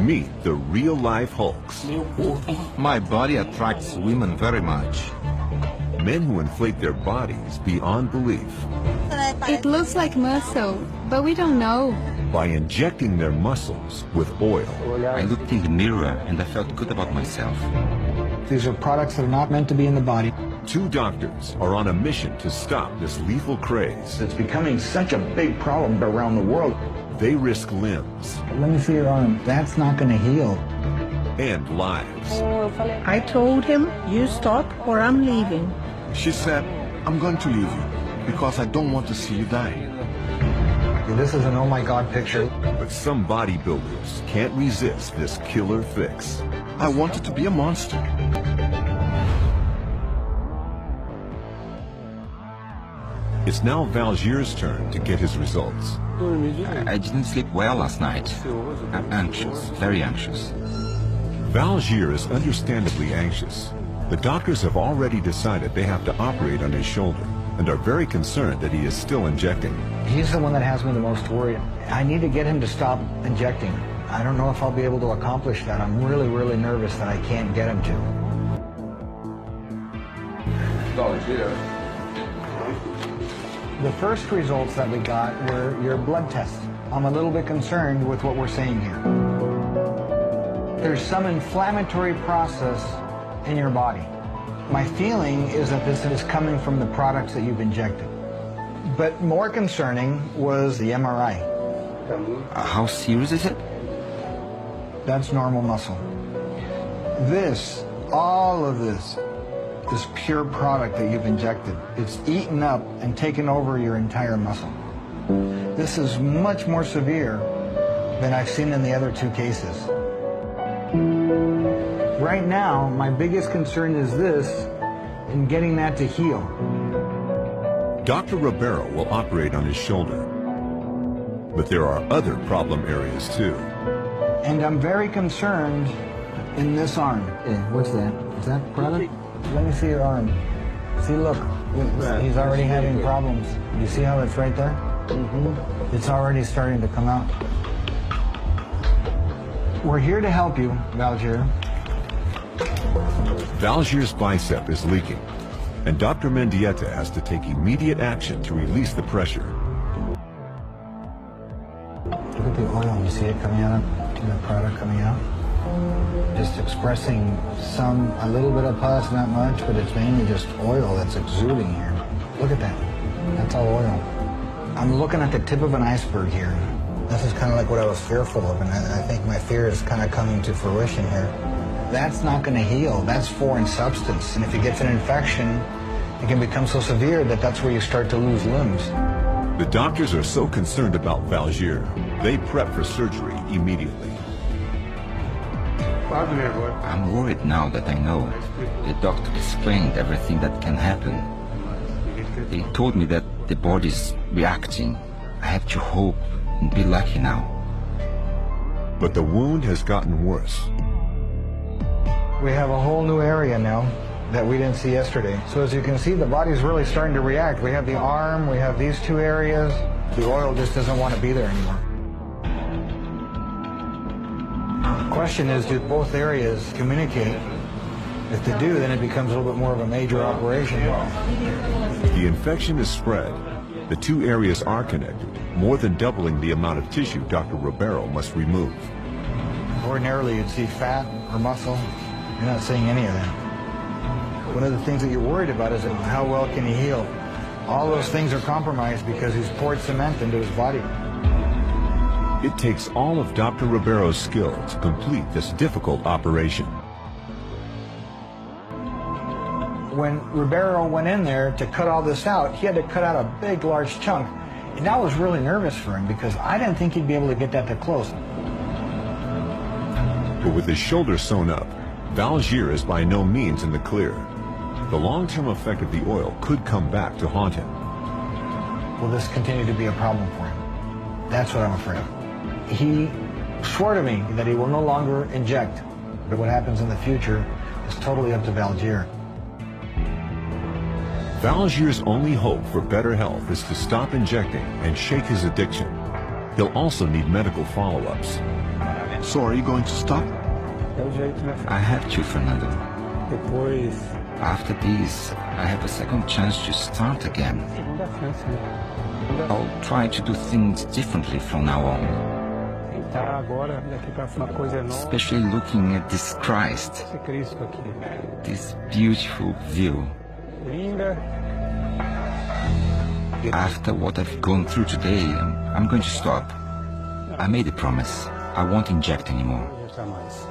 Meet the real-life Hulks. My body attracts women very much. Men who inflate their bodies beyond belief. It looks like muscle, but we don't know. By injecting their muscles with oil. I looked in the mirror and I felt good about myself. These are products that are not meant to be in the body. Two doctors are on a mission to stop this lethal craze. It's becoming such a big problem around the world. They risk limbs. Let me see your arm. That's not going to heal. And lives. I told him, you stop or I'm leaving. She said, I'm going to leave you because I don't want to see you die. This is an oh my God picture. But some bodybuilders can't resist this killer fix. I wanted to be a monster. It's now Valgier's turn to get his results. I didn't sleep well last night. I'm anxious, very anxious. Valgier is understandably anxious. The doctors have already decided they have to operate on his shoulder and are very concerned that he is still injecting. He's the one that has me the most worried. I need to get him to stop injecting. I don't know if I'll be able to accomplish that. I'm really, really nervous that I can't get him to. The first results that we got were your blood tests. I'm a little bit concerned with what we're seeing here. There's some inflammatory process in your body. My feeling is that this is coming from the products that you've injected. But more concerning was the MRI. How serious is it? That's normal muscle. This, all of this pure product that you've injected. It's eaten up and taken over your entire muscle. This is much more severe than I've seen in the other two cases. Right now, my biggest concern is this, in getting that to heal. Dr. Ribeiro will operate on his shoulder. But there are other problem areas too. And I'm very concerned in this arm. Hey, what's that? Is that product? Let me see your arm. See, look, he's already having problems. You see how it's right there? Mm-hmm. It's already starting to come out. We're here to help you, Valgier. Valgier's bicep is leaking, and Dr. Mendieta has to take immediate action to release the pressure. Look at the oil. You see it coming out? See the product coming out? Just expressing a little bit of pus, not much, but it's mainly just oil that's exuding here. Look at that. That's all oil. I'm looking at the tip of an iceberg here. This is kind of like what I was fearful of, and I think my fear is kind of coming to fruition here. That's not going to heal. That's foreign substance, and if it gets an infection, it can become so severe that that's where you start to lose limbs. The doctors are so concerned about Valgier, they prep for surgery immediately. I'm worried now that I know. The doctor explained everything that can happen. They told me that the body's reacting. I have to hope and be lucky now. But the wound has gotten worse. We have a whole new area now that we didn't see yesterday. So as you can see, the body's really starting to react. We have the arm, we have these two areas. The oil just doesn't want to be there anymore. The question is, do both areas communicate? If they do, then it becomes a little bit more of a major operation. If the infection is spread, the two areas are connected, more than doubling the amount of tissue Dr. Ribeiro must remove. Ordinarily, you'd see fat or muscle. You're not seeing any of that. One of the things that you're worried about is how well can he heal. All those things are compromised because he's poured cement into his body. It takes all of Dr. Ribeiro's skill to complete this difficult operation. When Ribeiro went in there to cut all this out, he had to cut out a big, large chunk. And I was really nervous for him because I didn't think he'd be able to get that close. But with his shoulder sewn up, Valgier is by no means in the clear. The long-term effect of the oil could come back to haunt him. Will this continue to be a problem for him? That's what I'm afraid of. He swore to me that he will no longer inject, but what happens in the future is totally up to Valgier. Valgier's only hope for better health is to stop injecting and shake his addiction. He'll also need medical follow-ups. So are you going to stop? É o jeito, né? I have to, Fernando. Depois, After this, I have a second chance to start again. segunda chance, né? I'll try to do things differently from now on, Tentar agora, daqui pra uma coisa nova. especially looking at this Christ, Esse Cristo aqui. this beautiful view. Linda. After what I've gone through today, I'm going to stop. I made a promise. I won't inject anymore. Jamais.